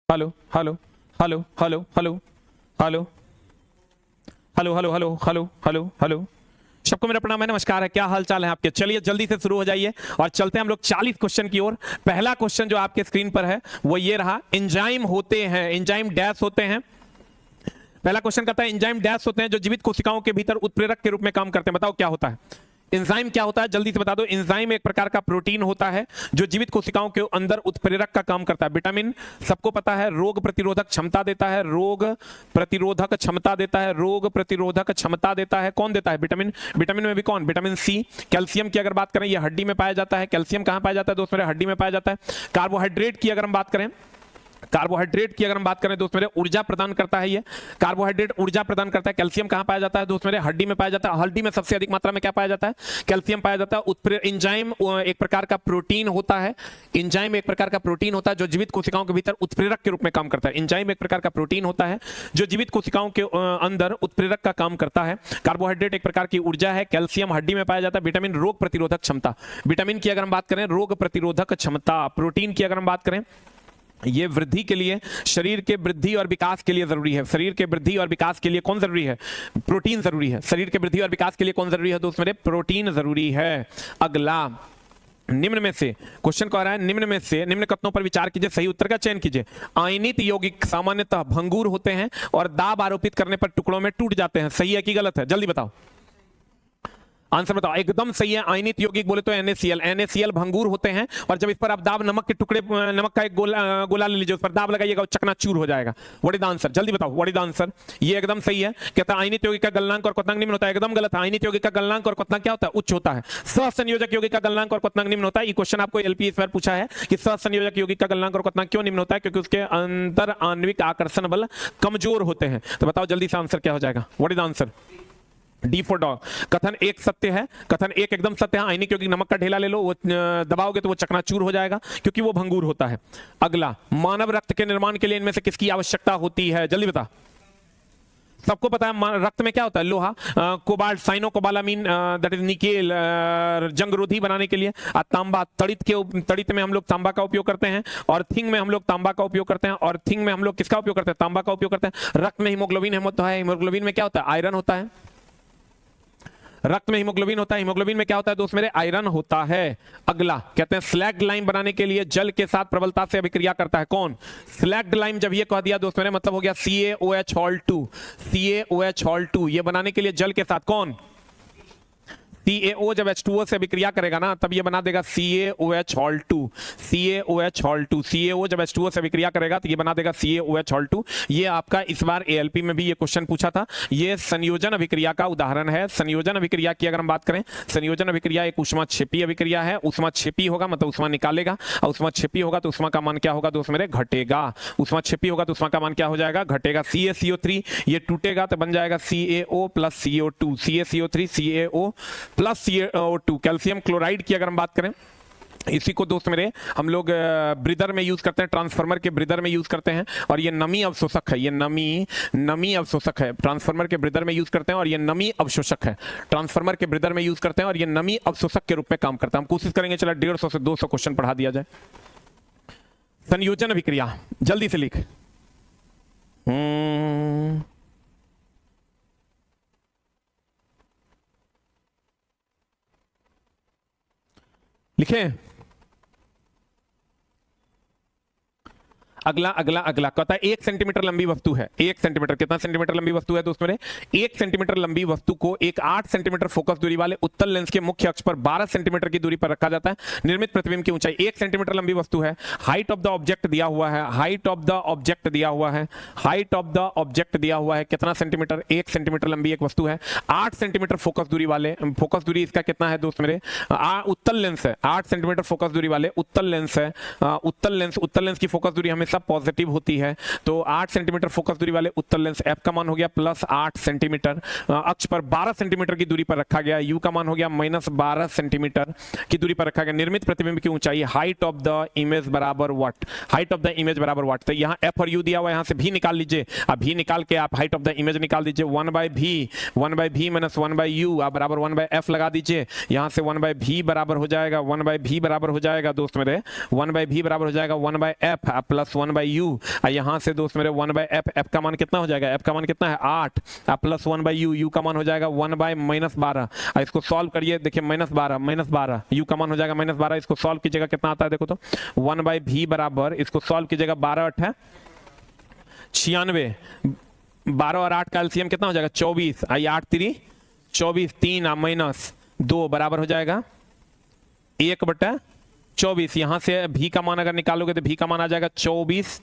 Hello hello hello hello hello hello hello hello hello hello hello hello सबको मेरा प्रणाम है, नमस्कार है, क्या हाल चाल है आपके। चलिए जल्दी से शुरू हो जाइए और चलते हैं हम लोग 40 क्वेश्चन की ओर। पहला क्वेश्चन जो आपके स्क्रीन पर है वो ये रहा, एंजाइम होते हैं, एंजाइम डैश होते हैं। पहला क्वेश्चन कहता है एंजाइम डैश होते हैं जो जीवित कोशिकाओं के भीतर उत्प्रेरक के रूप में काम करते हैं। बताओ क्या होता है एंजाइम, क्या होता है, जल्दी से बता दो। एंजाइम एक प्रकार का प्रोटीन होता है जो जीवित कोशिकाओं के अंदर उत्प्रेरक का काम करता है। विटामिन सबको पता है, रोग प्रतिरोधक क्षमता देता है, रोग प्रतिरोधक क्षमता देता है, रोग प्रतिरोधक क्षमता देता है। कौन देता है? विटामिन। विटामिन में भी कौन? Vitamin C. कैल्शियम की अगर बात करें ये हड्डी में पाया जाता है। कैल्शियम कहां पाया जाता है दोस्त मेरे? हड्डी में पाया जाता है। कार्बोहाइड्रेट की अगर हम बात करें, कार्बोहाइड्रेट की अगर हम बात करें दोस्त मेरे, ऊर्जा प्रदान करता है ये। कार्बोहाइड्रेट ऊर्जा प्रदान करता है। कैल्शियम कहां पाया जाता है दोस्त मेरे? हड्डी में पाया जाता है। हड्डी में सबसे अधिक मात्रा में क्या पाया जाता है? कैल्शियम पाया जाता है। एंजाइम एक प्रकार का प्रोटीन होता है। एंजाइम एक प्रकार का प्रोटीन होता है जो जीवित कोशिकाओं के भीतर उत्प्रेरक के रूप में काम करता है। एंजाइम एक प्रकार का प्रोटीन होता है जो जीवित कोशिकाओं के अंदर उत्प्रेरक का काम करता है। कार्बोहाइड्रेट एक प्रकार की ऊर्जा है। कैल्शियम हड्डी में पाया जाता है। विटामिन रोग प्रतिरोधक क्षमता। विटामिन की अगर हम बात करें, रोग प्रतिरोधक क्षमता। प्रोटीन की अगर हम बात करें, ये वृद्धि के लिए, शरीर के वृद्धि और विकास के लिए जरूरी है। शरीर के वृद्धि और विकास के लिए कौन जरूरी है? प्रोटीन जरूरी है। शरीर के वृद्धि और विकास के लिए कौन जरूरी है दोस्त मेरे? प्रोटीन जरूरी है। अगला, निम्न में से क्वेश्चन कह रहा है, निम्न में से निम्न कथनों पर विचार कीजिए, सही उत्तर का चयन कीजिए। आयनित यौगिक सामान्यतः भंगुर होते हैं और दाब आरोपित करने पर टुकड़ों में टूट जाते हैं। सही है कि गलत है? जल्दी बताओ, आंसर बताओ। एकदम सही है। आयनित यौगिक बोले तो NaCl। NaCl भंगूर होते हैं और जब इस पर आप दाब, नमक के टुकड़े, नमक का एक गोला ले लीजिए, उस पर दाब लगाइएगा, वो चकनाचूर हो जाएगा। What is the answer? जल्दी बताओ, व्हाट इज द आंसर? ये एकदम सही है। कहता है आयनित यौगिक का गलनांक और क्वथनांक निम्न होता है। एकदम गलत है। आयनित यौगिक का गलनांक और क्वथनांक क्या होता है? उच्च होता है। सहसंयोजक यौगिक का गलनांक और क्वथनांक निम्न होता है। ये क्वेश्चन आपको LP इस बार पूछा है कि सहसंयोजक यौगिक का गलनांक और क्वथनांक क्यों निम्न होता है? क्योंकि उसके अंतर आणविक आकर्षण बल कमजोर होते हैं। तो बताओ जल्दी से आंसर क्या हो जाएगा? What is the answer? D for dog. कथन एक सत्य है। कथन एक एकदम सत्य है। आयनिक यौगिक, नमक का ढेला ले लो, वो दबाओगे तो वो चकनाचूर हो जाएगा क्योंकि वो भंगूर होता है। अगला, मानव रक्त के निर्माण के लिए इनमें से किसकी आवश्यकता होती है? जल्दी बता। सबको पता है रक्त में क्या होता है? लोहा, कोबाल्ट, साइनोकोबालामीन, दैट इज निकेल, जंगरोधी बनाने के लिए। तांबा, तड़ित में हम लोग तांबा का उपयोग करते हैं और थिंग में हम लोग तांबा का उपयोग करते हैं। और थिंग में हम लोग किसका उपयोग करते हैं? तांबा का उपयोग करते हैं। रक्त में हीमोग्लोबिन होता है। हीमोग्लोबिन में क्या होता है? आयरन होता है। रक्त में हीमोग्लोबिन होता है। हीमोग्लोबिन में क्या होता है दोस्त मेरे? आयरन होता है। अगला, कहते हैं स्लैग्ड लाइम बनाने के लिए जल के साथ प्रबलता से अभिक्रिया करता है। कौन? Slagged lime. जब ये कह दिया दोस्त मेरे, मतलब हो गया CaOH Hol2। CaOH Hol2 ये बनाने के लिए जल के साथ कौन? CaO जब H2O से अभिक्रिया करेगा ना तब ये बना देगा CaOH Hol2। CaOH Hol2, CaO जब H2O से अभिक्रिया करेगा तो ये बना देगा CaOH Hol2। ये आपका इस बार ALP में भी ये क्वेश्चन पूछा था। ये संयोजन अभिक्रिया का उदाहरण है। संयोजन अभिक्रिया की अगर हम बात करें, संयोजन अभिक्रिया एक ऊष्माक्षेपी अभिक्रिया है। ऊष्माक्षेपी होगा मतलब ऊष्मा निकालेगा, और ऊष्माक्षेपी होगा तो ऊष्मा का मान क्या होगा दोस्त मेरे? घटेगा। ऊष्माक्षेपी होगा तो ऊष्मा का मान क्या हो जाएगा? घटेगा। CaCO3 ये टूटेगा तो बन जाएगा CaO plus CO2। CaCO3 CaO plus CO2। Calcium chloride की अगर हम बात करें, इसी को दोस्त मेरे हम लोग ब्रीदर में यूज करते हैं, ट्रांसफार्मर के ब्रीदर में यूज करते हैं और ये नमी अवशोषक है। ये नमी अवशोषक है। ट्रांसफार्मर के ब्रीदर में यूज करते हैं और ये नमी अवशोषक है। ट्रांसफार्मर के ब्रीदर में यूज करते हैं और ये नमी अवशोषक के रूप में काम करता है। हम कोशिश करेंगे चला 150 से 200 क्वेश्चन पढ़ा दिया जाए। संयोजन अभिक्रिया, जल्दी से लिख। लिखे। अगला अगला अगला कहता है 1 सेंटीमीटर लंबी वस्तु है। 1 सेंटीमीटर, कितना सेंटीमीटर लंबी वस्तु है दोस्त मेरे? 1 सेंटीमीटर लंबी वस्तु को एक 8 सेंटीमीटर फोकस दूरी वाले उत्तल लेंस के मुख्य अक्ष पर 12 सेंटीमीटर की दूरी पर रखा जाता है। निर्मित प्रतिबिंब की ऊंचाई 1 सेंटीमीटर लंबी वस्तु है। हाइट ऑफ द ऑब्जेक्ट दिया हुआ है। हाइट ऑफ द ऑब्जेक्ट दिया हुआ है। हाइट ऑफ द ऑब्जेक्ट दिया हुआ है। कितना सेंटीमीटर? 1 सेंटीमीटर लंबी एक वस्तु है। 8 सेंटीमीटर फोकस दूरी वाले, फोकस दूरी इसका कितना है दोस्त मेरे? उत्तल लेंस है। 8 सेंटीमीटर फोकस दूरी वाले उत्तल लेंस है। उत्तल लेंस की फोकस दूरी हमेशा पॉजिटिव होती है। तो 8 सेंटीमीटर फोकस दूरी वाले उत्तल लेंस, F का मान हो गया प्लस 8 सेंटीमीटर, अक्ष पर 12 सेंटीमीटर की दूरी पर रखा गया। U का मान हो गया माइनस 12 सेंटीमीटर की दूरी पर रखा गया। निर्मित प्रतिबिंब की ऊंचाई हाइट ऑफ द इमेज बराबर what? Height of the image बराबर व्हाट? तो यहाँ F और U दिया हुआ है, यहाँ से भी निकाल लीजिए। अब भी निकाल के आप हाइट ऑफ द इमेज निकाल दीजिए। 1/v माइनस 1/u आप बराबर 1/f लगा दीजिए। यहाँ से 1/v बराबर हो जाएगा, 1/v बराबर हो जाएगा दोस्त मेरे, 1/v बराबर हो जाएगा 1/f प्लस 1/u, और यहाँ से दोस्त मेरे 1/f, f का मान कितना हो जाएगा, f का मान कितना है 8, अब प्लस 1/u, u का मान हो जाएगा 1/-12, और इसको सॉल्व करिए, देखिए -12, u का मान हो जाएगा -12, इसको सॉल्व कीजिएगा कितना आता है देखो तो 1/v बराबर, इसको सॉल्व कीजिएगा 12×8 है 96, 12 और 8 का एलसीएम कितना हो जाएगा 24, आई 8×3 24, 3 माइनस 2 बराबर हो जाएगा 1/24। यहां से भी का मान अगर निकालोगे तो भी का मान आ जाएगा 24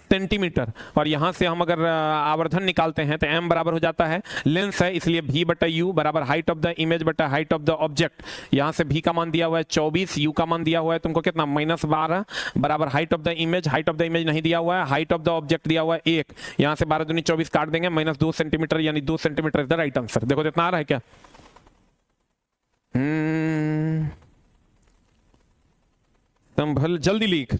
सेंटीमीटर, और यहां से हम अगर आवर्धन निकालते हैं तो m बराबर हो जाता है लेंस है, इसलिए v/u बराबर हाइट ऑफ द इमेज बटा हाइट ऑफ द ऑब्जेक्ट। यहां से v का मान दिया हुआ है 24, u का मान दिया हुआ है तुमको कितना -12 बराबर height of the image, height of the image नहीं दिया हुआ है, हाइट ऑफ द ऑब्जेक्ट दिया हुआ है 1, यहां से 12 दूनी 24 काट देंगे, -2 सेंटीमीटर, यानी 2 centimetre is the right answer. देखो तो इतना आ रहा है क्या? संभल जल्दी लिख।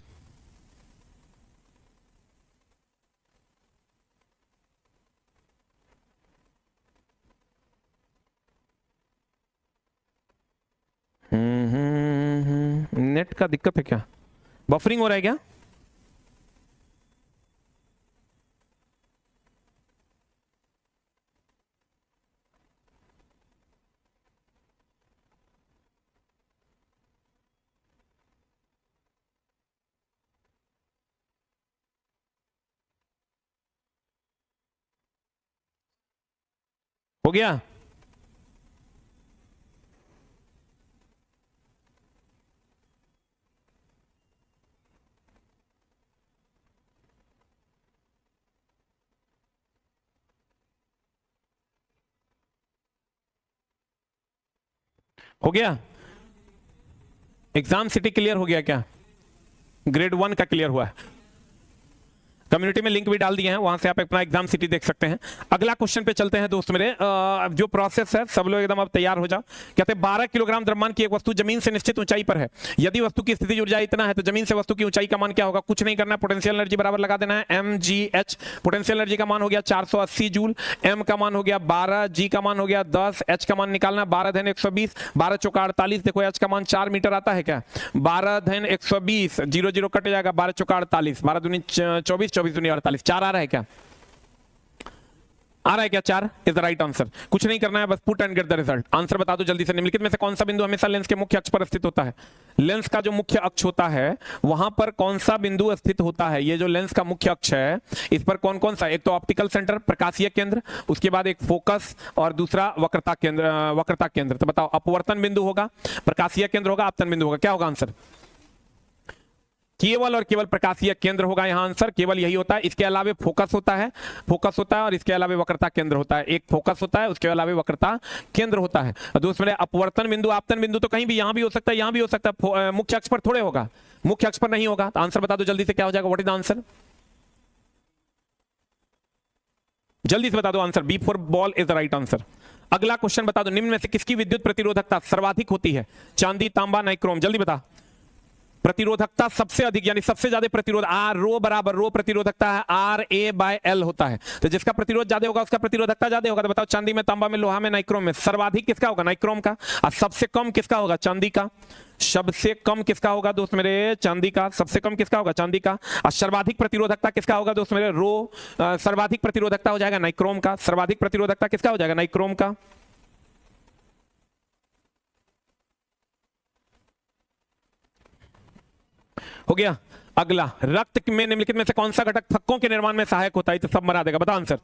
नेट का दिक्कत है क्या? बफरिंग हो रहा है क्या? हो गया? हो गया? एग्जाम सिटी क्लियर हो गया क्या? ग्रेड 1 का क्लियर हुआ है? कम्युनिटी में लिंक भी डाल दिए हैं, वहां से आप अपना एग्जाम सिटी देख सकते हैं। अगला क्वेश्चन पे चलते हैं दोस्त मेरे। जो प्रोसेस है, सब लोग एकदम अब तैयार हो जाओ। कहते हैं 12 किलोग्राम द्रव्यमान की एक वस्तु जमीन से निश्चित ऊंचाई पर है, यदि वस्तु की स्थितिज ऊर्जा इतना है तो जमीन से वस्तु की ऊंचाई का मान क्या होगा? कुछ नहीं करना है, पोटेंशियल एनर्जी बराबर लगा देना है mgh। पोटेंशियल एनर्जी का मान हो गया 480 जूल, m का मान हो गया 12, g का मान हो गया 10, h का मान निकालना 12-120, 12×4 = 48। देखो h का मान 4 मीटर आता है क्या? 12-120, 0 0 कट जाएगा, 12×4 = 48, 12 दूनी 24, 24 दूनी 48, 4 आ रहा है क्या? आ रहा है क्या? 4 इज द राइट आंसर। कुछ नहीं करना है, बस put and get the result. Answer बता दो जल्दी से। निम्नलिखित में से कौन सा बिंदु हमेशा लेंस के मुख्य अक्ष पर स्थित होता है? लेंस का जो मुख्य अक्ष होता है वहां पर कौन सा बिंदु स्थित होता है? ये जो लेंस का मुख्य अक्ष है इस पर कौन कौन सा? एक तो ऑप्टिकल सेंटर, प्रकाशीय केंद्र, उसके बाद एक फोकस, और दूसरा वक्रता केंद्र। तो बताओ, अपवर्तन बिंदु होगा, प्रकाशीय केंद्र होगा, आपतन बिंदु होगा, क्या होगा आंसर? केवल और केवल प्रकाशीय केंद्र होगा यहां आंसर, केवल यही होता है। इसके अलावा फोकस होता है और इसके अलावा वक्रता केंद्र होता है। एक फोकस होता है, उसके अलावा वक्रता केंद्र होता है। दोस्त मेरे, अपवर्तन बिंदु, आपतन बिंदु तो कहीं भी, यहां भी हो सकता है, यहां भी हो सकता है, मुख्य अक्ष पर थोड़े होगा, मुख्य अक्ष पर नहीं होगा। तो आंसर बता दो जल्दी से, क्या हो जाएगा? What is the answer? जल्दी से बता दो answer. B for ball is the right answer. अगला क्वेश्चन बता दो, निम्न में से किसकी विद्युत प्रतिरोधकता सर्वाधिक होती है? चांदी, तांबा, नाइक्रोम। जल्दी बता। प्रतिरोधकता सबसे अधिक, यानी सबसे ज्यादा प्रतिरोध, रो बराबर रो प्रतिरोधकता है RA/L होता है। तो जिसका प्रतिरोध ज्यादा होगा उसका प्रतिरोधकता ज्यादा होगा। तो बताओ, चांदी में, तांबा में, लोहा में, नाइक्रोम में सर्वाधिक किसका होगा? नाइक्रोम का। और सबसे कम किसका होगा? चांदी का। सबसे कम किसका होगा दोस्त मेरे? चांदी का। सबसे कम किसका होगा? चांदी का। और सर्वाधिक प्रतिरोधकता किसका होगा दोस्त मेरे? सर्वाधिक प्रतिरोधकता हो जाएगा नाइक्रोम का। सर्वाधिक प्रतिरोधकता किसका हो जाएगा? नाइक्रोम का। हो गया? अगला, रक्त में निम्नलिखित में से कौन सा घटक थक्कों के निर्माण में सहायक होता है? तो सब मरा देगा, बता answer.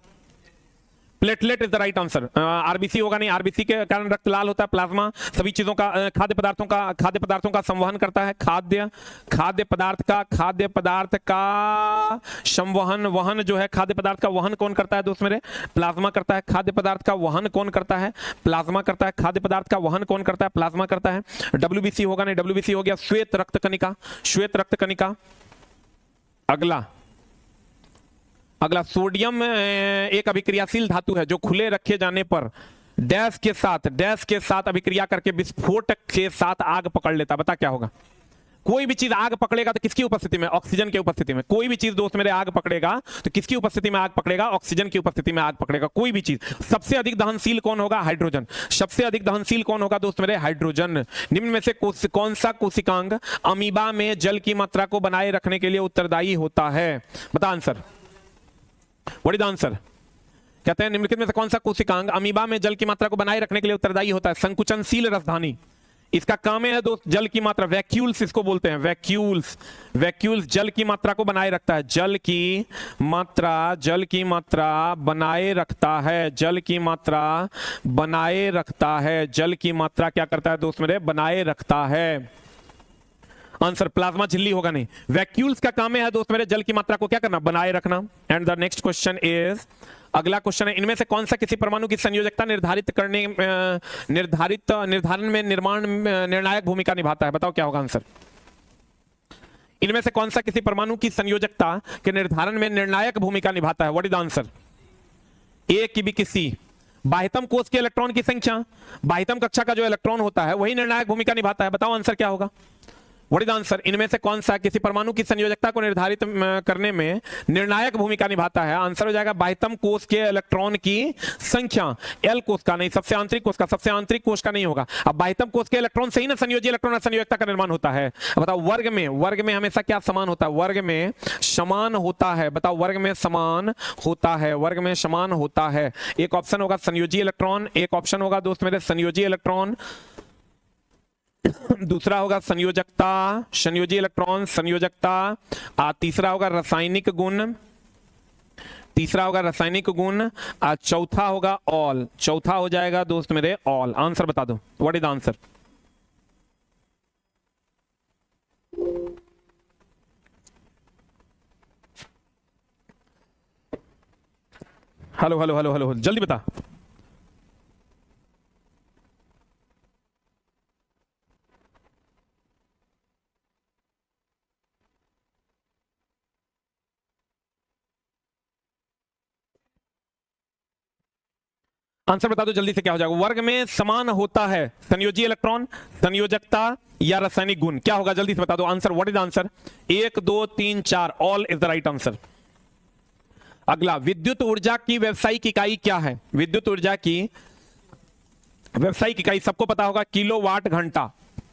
Platelet is the right answer. RBC होगा नहीं, आरबीसी के कारण रक्त लाल होता है। प्लाज्मा सभी चीजों का, खाद्य पदार्थों का संवहन करता है। खाद्य पदार्थ का संवहन, वहन जो है, खाद्य पदार्थ का वहन कौन करता है दोस्त मेरे? प्लाज्मा करता है। खाद्य पदार्थ का वहन कौन करता है? प्लाज्मा करता है। खाद्य पदार्थ का वहन कौन करता है? प्लाज्मा करता है। डब्ल्यूबीसी होगा नहीं, डब्ल्यूबीसी हो गया श्वेत रक्त कणिका। अगला सोडियम एक अभिक्रियाशील धातु है जो खुले रखे जाने पर डैश के साथ अभिक्रिया करके विस्फोट के साथ आग पकड़ लेता। बता क्या होगा? कोई भी चीज आग पकड़ेगा तो किसकी उपस्थिति में? ऑक्सीजन की उपस्थिति में। कोई भी चीज दोस्त मेरे आग पकड़ेगा तो किसकी उपस्थिति में आग पकड़ेगा? ऑक्सीजन की उपस्थिति में आग पकड़ेगा। कोई भी चीज। सबसे अधिक दहनशील कौन होगा? हाइड्रोजन। सबसे अधिक दहनशील कौन होगा दोस्त मेरे? हाइड्रोजन। निम्न में से कौन सा कोशिकांग अमीबा में जल की मात्रा को बनाए रखने के लिए उत्तरदायी होता है? बता आंसर। What is answer? कहते हैं निम्नलिखित में से कौन सा कोशिकांग अमीबा में जल की मात्रा को बनाए रखने के लिए उत्तरदायी होता है? संकुचनशील रसधानी। इसका काम है दोस्त जल की मात्रा, वैक्यूल्स इसको बोलते हैं, वैक्यूल्स। वैक्यूल्स जल की मात्रा को बनाए रखता है। जल की मात्रा बनाए रखता है। जल की मात्रा बनाए रखता है। जल की मात्रा क्या करता है दोस्त मेरे? बनाए रखता है। आंसर प्लाज्मा झिल्ली होगा नहीं। वैक्यूल्स का काम है दोस्त मेरे जल की मात्रा को क्या करना? बनाए रखना। And the next question is, अगला क्वेश्चन है, इनमें से कौन सा किसी परमाणु की संयोजकता निर्धारण में निर्णायक भूमिका निभाता है? बताओ क्या होगा आंसर? इनमें से कौन सा किसी परमाणु की संयोजकता के निर्धारण में निर्णायक भूमिका निभाता है? What is answer? ए की भी किसी बाह्यतम कोष के इलेक्ट्रॉन की संख्या, बाह्यतम कक्षा का जो इलेक्ट्रॉन होता है वही निर्णायक भूमिका निभाता है। बताओ आंसर क्या होगा? What is answer? इनमें से कौन सा किसी परमाणु की संयोजकता को निर्धारित करने में निर्णायक भूमिका निभाता है? आंसर हो जाएगा बाह्यतम कोष के इलेक्ट्रॉन की संख्या। एल कोष का नहीं, सबसे आंतरिक कोष का। सबसे आंतरिक कोष का नहीं होगा। अब बाह्यतम कोष के इलेक्ट्रॉन से ही ना संयोजी इलेक्ट्रॉन संयोजकता का निर्माण होता है। बताओ वर्ग में हमेशा क्या समान होता है? वर्ग में समान होता है। बताओ वर्ग में समान होता है। वर्ग में समान होता है। एक ऑप्शन होगा संयोजी इलेक्ट्रॉन, एक ऑप्शन होगा दोस्त मेरे संयोजी इलेक्ट्रॉन, दूसरा होगा संयोजकता, संयोजी इलेक्ट्रॉन संयोजकता, तीसरा होगा रासायनिक गुण, तीसरा होगा रासायनिक गुण, चौथा होगा ऑल। चौथा हो जाएगा दोस्त मेरे ऑल। आंसर बता दो, what is answer? Hello hello hello hello, जल्दी बता। आंसर बता दो जल्दी से, क्या हो जाएगा? वर्ग में समान होता है संयोजी इलेक्ट्रॉन, संयोजकता या रासायनिक गुण। क्या होगा जल्दी से बता दो answer. What is answer? 1 2 3 4 all is the right answer. अगला, विद्युत ऊर्जा की व्यावसायिक इकाई क्या है? विद्युत ऊर्जा की व्यावसायिक इकाई सबको पता होगा, किलोवाट घंटा।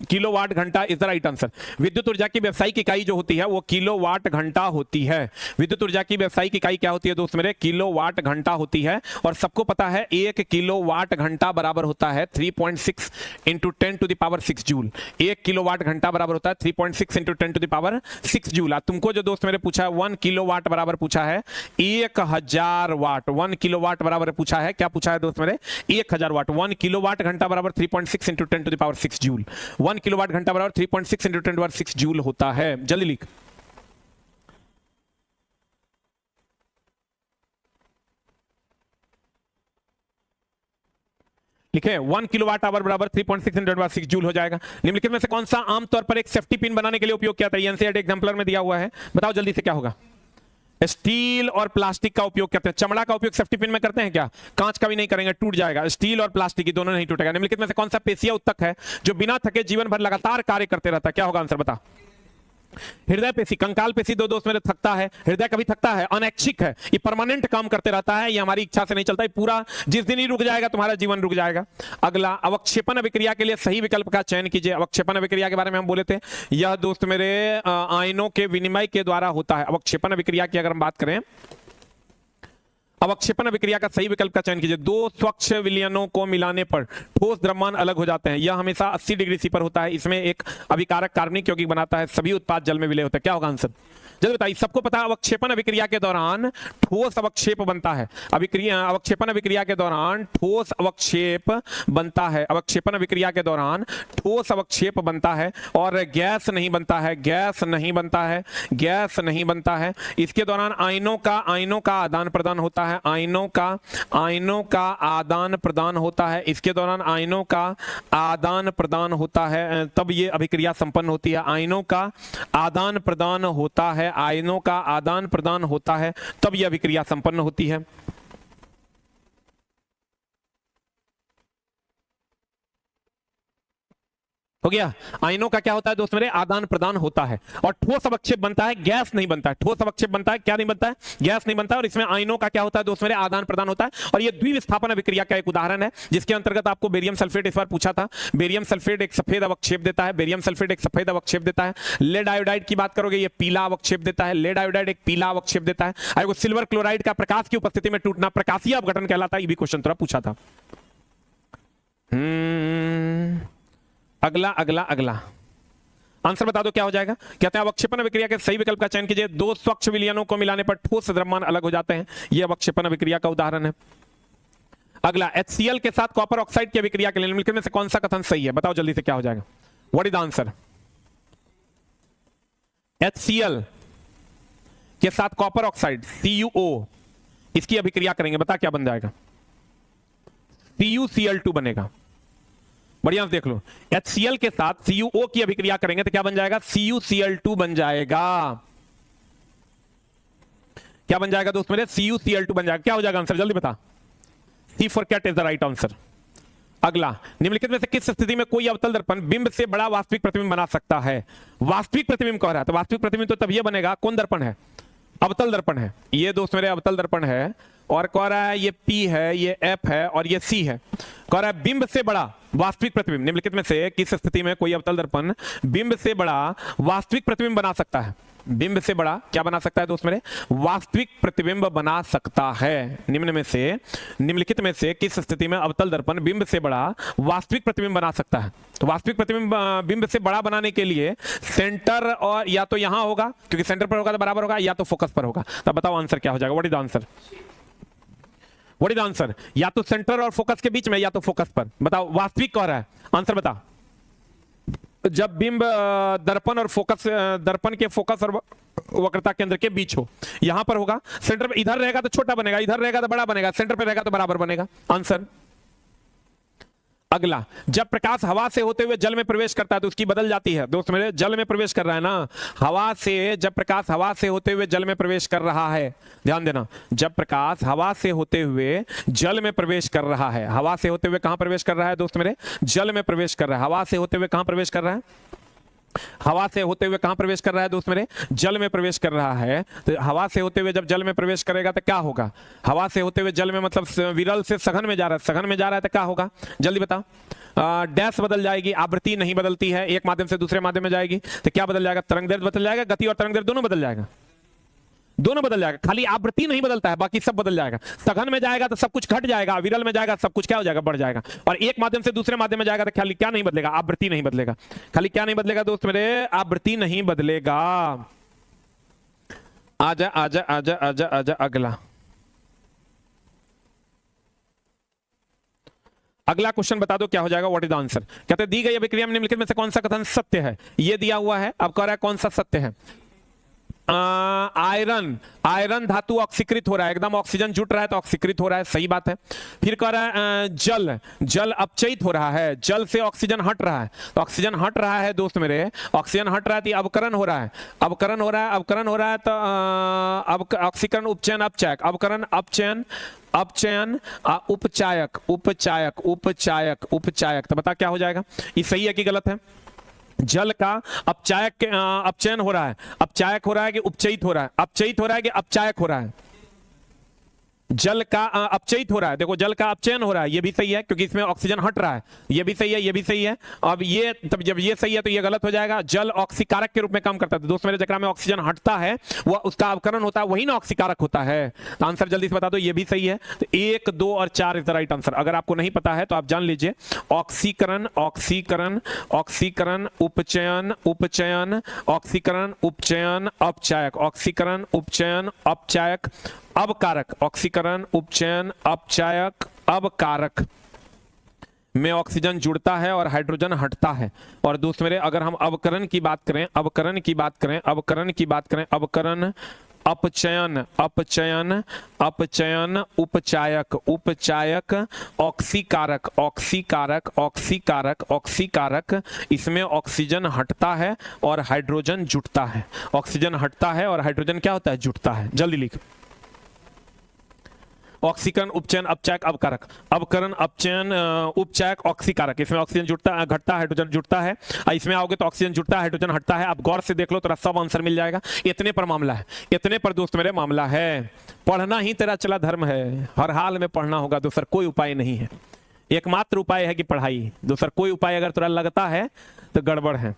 किलोवाट घंटा इज द राइट आंसर। विद्युत ऊर्जा की व्यावसायिक इकाई जो होती है वो किलोवाट घंटा होती है। विद्युत ऊर्जा की व्यावसायिक इकाई क्या होती है दोस्त मेरे? किलोवाट घंटा होती है। और सबको पता है 1 किलोवाट घंटा बराबर होता है 3.6 into 10 to the power 6 joule. 1 kilowatt घंटा बराबर होता है 3.6 into 10 to the power 6 joule. तुमको जो दोस्त मेरे पूछा है 1 किलोवाट बराबर पूछा है 1000 वाट। 1 किलोवाट बराबर पूछा है, क्या पूछा है दोस्त मेरे? 1000 वाट। 1 किलोवाट घंटा बराबर 3.6 into 10 to the power 6 joule. 1 kilowatt घंटा बराबर 3.6 into 10 to the power 6 joule होता है। जल्दी लिख। लिखे 1 किलोवाट आवर बराबर 3.6 into 10 to the power 6 joule हो जाएगा। निम्नलिखित में से कौन सा आमतौर पर एक सेफ्टी पिन बनाने के लिए उपयोग किया जाता है? एनसीईआरटी एग्जाम्पलर में दिया हुआ है, बताओ जल्दी से क्या होगा? स्टील और प्लास्टिक का उपयोग करते हैं। चमड़ा का उपयोग सेफ्टी पिन में करते हैं क्या? कांच का भी नहीं करेंगे, टूट जाएगा। स्टील और प्लास्टिक की दोनों नहीं टूटेगा। निम्नलिखित में से कौन सा पेशीय ऊतक है जो बिना थके जीवन भर लगातार कार्य करते रहता है? क्या होगा आंसर बता? हृदय पेशी। कंकाल पेशी दो दोस्त मेरे थकता है, हृदय कभी थकता है? अनैच्छिक है, ये परमानेंट काम करते रहता है, ये हमारी इच्छा से नहीं चलता, ये पूरा जिस दिन ही रुक जाएगा तुम्हारा जीवन रुक जाएगा। अगला, अवक्षेपण अभिक्रिया के लिए सही विकल्प का चयन कीजिए। अवक्षेपण अभिक्रिया के बारे में हम बोले थे, यह दोस्त मेरे आयनों के विनिमय के द्वारा होता है। अवक्षेपण अभिक्रिया की अगर हम बात करें, अवक्षेपण अभिक्रिया का सही विकल्प का चयन कीजिए। दो स्वच्छ विलयनों को मिलाने पर ठोस द्रव्यमान अलग हो जाते हैं। यह हमेशा 80 डिग्री सी पर होता है। इसमें एक अभिकारक कार्बनिक यौगिक बनाता है। सभी उत्पाद जल में विलय होते हैं। क्या होगा आंसर? जल्दी बताइए। सबको पता है अवक्षेपण अभिक्रिया के दौरान ठोस अवक्षेप बनता है। अवक्षेपण अभिक्रिया के दौरान ठोस अवक्षेप बनता है। अवक्षेपण अभिक्रिया के दौरान ठोस अवक्षेप बनता है और गैस नहीं बनता है। गैस नहीं बनता है। गैस नहीं बनता है। इसके दौरान आयनों का आदान प्रदान होता है। आयनों का आदान प्रदान होता है। इसके दौरान आयनों का आदान प्रदान होता है, तब ये अभिक्रिया संपन्न होती है। आयनों का आदान प्रदान होता है। आयनों का आदान प्रदान होता है, तब यह अभिक्रिया संपन्न होती है। हो गया। आयनों का क्या होता है दोस्त मेरे, आदान प्रदान होता है। और ठोस अवक्षेप बनता है, गैस नहीं बनता है। ठोस अवक्षेप बनता है, क्या नहीं बनता है, गैस नहीं बनता है। और इसमें आयनों का क्या होता है दोस्त मेरे, आदान प्रदान होता है। और ये द्विविस्थापन अभिक्रिया का एक उदाहरण है, जिसके अंतर्गत आपको बेरियम सल्फेट इस बार पूछा था। बेरियम सल्फेट एक सफेद अवक्षेप देता है, बेरियम सल्फेट एक सफेद अवक्षेप देता है। लेड आयोडाइड की बात करोगे, ये पीला अवक्षेप देता है। लेड आयोडाइड एक पीला अवक्षेप देता है। और सिल्वर क्लोराइड का प्रकाश की उपस्थिति में टूटना प्रकाशीय अपघटन कहलाता है। ये भी क्वेश्चन थोड़ा पूछा था। अगला अगला अगला आंसर बता दो क्या हो जाएगा। कहते हैं अवक्षेपण अभिक्रिया के सही विकल्प का चयन कीजिए। दो स्वच्छ विलयनों को मिलाने पर ठोस द्रव्यमान अलग हो जाते हैं। यह अवक्षेपण अभिक्रिया का उदाहरण है। अगला, HCl के साथ कॉपर ऑक्साइड की अभिक्रिया के लिए निम्नलिखित में से कौन सा कथन सही है, बताओ जल्दी से क्या हो जाएगा। What is the answer. HCl के साथ कॉपर ऑक्साइड CuO, इसकी अभिक्रिया करेंगे, बता क्या बन जाएगा। CuCl2 बनेगा। बढ़िया देख लो, HCl के साथ CuO की अभिक्रिया करेंगे तो क्या बन जाएगा, CuCl2 बन जाएगा। क्या बन जाएगा दोस्त मेरे, CuCl2 बन जाएगा। क्या हो जाएगा आंसर, जल्दी बता। C for cat is the right answer. अगला, निम्नलिखित में से किस स्थिति में कोई अवतल दर्पण बिंब से बड़ा वास्तविक प्रतिबिंब बना सकता है। वास्तविक प्रतिबिंब कह रहा है, तो वास्तविक प्रतिबिंब तो तब यह बनेगा, कौन दर्पण है, अवतल दर्पण है। ये दोस्त मेरे अवतल दर्पण है। और कह रहा है ये P है, ये F है और ये C है। कह रहा है बिंब से बड़ा वास्तविक प्रतिबिंब, निम्नलिखित में से किस स्थिति में कोई अवतल दर्पण बिंब से बड़ा वास्तविक प्रतिबिंब बना सकता है। बिंब से बड़ा क्या बना सकता है दोस्त मेरे, वास्तविक प्रतिबिंब बना सकता है। निम्नलिखित में से किस स्थिति में अवतल दर्पण बिंब से बड़ा वास्तविक प्रतिबिंब बना सकता है। तो वास्तविक प्रतिबिंब बिंब से बड़ा बनाने के लिए सेंटर, और या तो यहां होगा क्योंकि सेंटर पर होगा तो बराबर होगा, या तो फोकस पर होगा। तब बताओ आंसर क्या हो जाएगा। What is the answer, what is the answer. या तो सेंटर और फोकस के बीच में, या तो फोकस पर। बताओ वास्तविक कह रहा है, आंसर बता। जब बिंब दर्पण और फोकस, दर्पण के फोकस और वक्रता केंद्र के बीच हो, यहां पर होगा। सेंटर पे इधर रहेगा तो छोटा बनेगा, इधर रहेगा तो बड़ा बनेगा, सेंटर पे रहेगा तो बराबर बनेगा। आंसर। अगला, जब प्रकाश हवा से होते हुए जल में प्रवेश करता है तो उसकी बदल जाती है। दोस्त मेरे जल में प्रवेश कर रहा है ना, हवा से, जब प्रकाश हवा से होते हुए जल में प्रवेश कर रहा है, ध्यान देना, जब प्रकाश हवा से होते हुए जल में प्रवेश कर रहा है। हवा से होते हुए कहां प्रवेश कर रहा है दोस्त मेरे, जल में प्रवेश कर रहा है। हवा से होते हुए कहां प्रवेश कर रहा है, हवा से होते हुए कहां प्रवेश कर रहा है दोस्त मेरे, जल में प्रवेश कर रहा है। तो हवा से होते हुए जब जल में प्रवेश करेगा तो क्या होगा, हवा से होते हुए जल में मतलब विरल से सघन में जा रहा है, सघन में जा रहा है तो क्या होगा, जल्दी बता। डैश बदल जाएगी, आवृत्ति नहीं बदलती है, एक माध्यम से दूसरे माध्यम में जाएगी तो क्या बदल जाएगा, तरंग दैर्घ्य बदल जाएगा, गति और तरंग दैर्घ्य दोनों बदल जाएगा, दोनों बदल जाएगा। खाली आवृत्ति नहीं बदलता है, बाकी सब बदल जाएगा। सघन में जाएगा तो सब कुछ घट जाएगा, विरल में जाएगा सब कुछ क्या हो जाएगा, बढ़ जाएगा। और एक माध्यम से दूसरे माध्यम में जाएगा तो खाली क्या नहीं बदलेगा, आवृत्ति नहीं बदलेगा। खाली क्या नहीं बदलेगा दोस्त मेरे, आवृत्ति नहीं बदलेगा। आजा आजा आजा आजा आजा अगला, अगला क्वेश्चन बता दो क्या हो जाएगा। What is the answer. कहते हैं दी गई अभिक्रिया में निम्नलिखित में से कौन सा कथन सत्य है। ये दिया हुआ है, अब कह रहा है कौन सा सत्य है। आयरन धातु ऑक्सीकृत हो रहा है, एकदम ऑक्सीजन जुट रहा है तो ऑक्सीकृत हो रहा है, सही बात है। फिर कह रहा है जल अपचयित हो रहा है, जल से ऑक्सीजन हट रहा है, तो ऑक्सीजन हट रहा है दोस्त मेरे, ऑक्सीजन हट रहा है तो अवकरण हो रहा है, अवकरण हो रहा है तो अब ऑक्सीकरण उपचयन अपचायक, अवकरण अपचयन अपचयन उपचायक उपचायक उपचायक उपचायक। तो बता क्या हो जाएगा, ये सही है कि गलत है। जल का अपचायक अपचयन हो रहा है, अपचायक हो रहा है कि उपचयित हो रहा है, अपचयित हो रहा है कि अपचायक हो रहा है, जल का अपचयित हो रहा है। देखो जल का अपचयन हो रहा है, ये भी सही है क्योंकि इसमें ऑक्सीजन हट रहा है, ये भी सही है, ये भी सही है। अब ये तब जब ये सही है तो ये गलत हो जाएगा। जल ऑक्सीकारक के रूप में काम करता है, दोस्त मेरे जकरा में ऑक्सीजन हटता है वह उसका अवकरण होता है, वही ना ऑक्सीकारक होता है। तो आंसर जल्दी से बता दो, ये भी सही है। तो 1, 2 और 4 इज द राइट आंसर। अगर आपको नहीं पता है तो आप जान लीजिए, ऑक्सीकरण ऑक्सीकरण ऑक्सीकरण उपचयन उपचयन ऑक्सीकरण उपचयन अपचायक, ऑक्सीकरण उपचयन अपचायक अवकारक, ऑक्सीकरण उपचयन अपचायक अवकारक में ऑक्सीजन जुड़ता है और हाइड्रोजन हटता है। और दोस्त मेरे अगर हम अवकरण की बात करें, अवकरण की बात करें, अवकरण की बात करें, अवकरण अपचयन अपचयन अपचयन उपचायक उपचायक ऑक्सीकारक ऑक्सीकारक ऑक्सीकारक ऑक्सीकारक, इसमें ऑक्सीजन हटता है और हाइड्रोजन जुटता है, ऑक्सीजन हटता है और हाइड्रोजन क्या होता है, जुटता है। जल्दी लिख। ऑक्सीकरण, उपचयन, अपचयक, अवकारक। अवकरण, अपचयन, उपचयक, ऑक्सीकारक। इसमें ऑक्सीजन जुड़ता घटता है, हाइड्रोजन जुड़ता है। इसमें आओगे तो ऑक्सीजन जुड़ता है, हाइड्रोजन हटता है। अब गौर से देख लो, तेरा सब आंसर मिल जाएगा। इतने पर मामला है, इतने पर दोस्त मेरे मामला है। पढ़ना ही तेरा चला धर्म है, हर हाल में पढ़ना होगा, दूसरा कोई उपाय नहीं है। एकमात्र उपाय है कि पढ़ाई, दूसरा कोई उपाय अगर तुरा लगता है तो गड़बड़ है।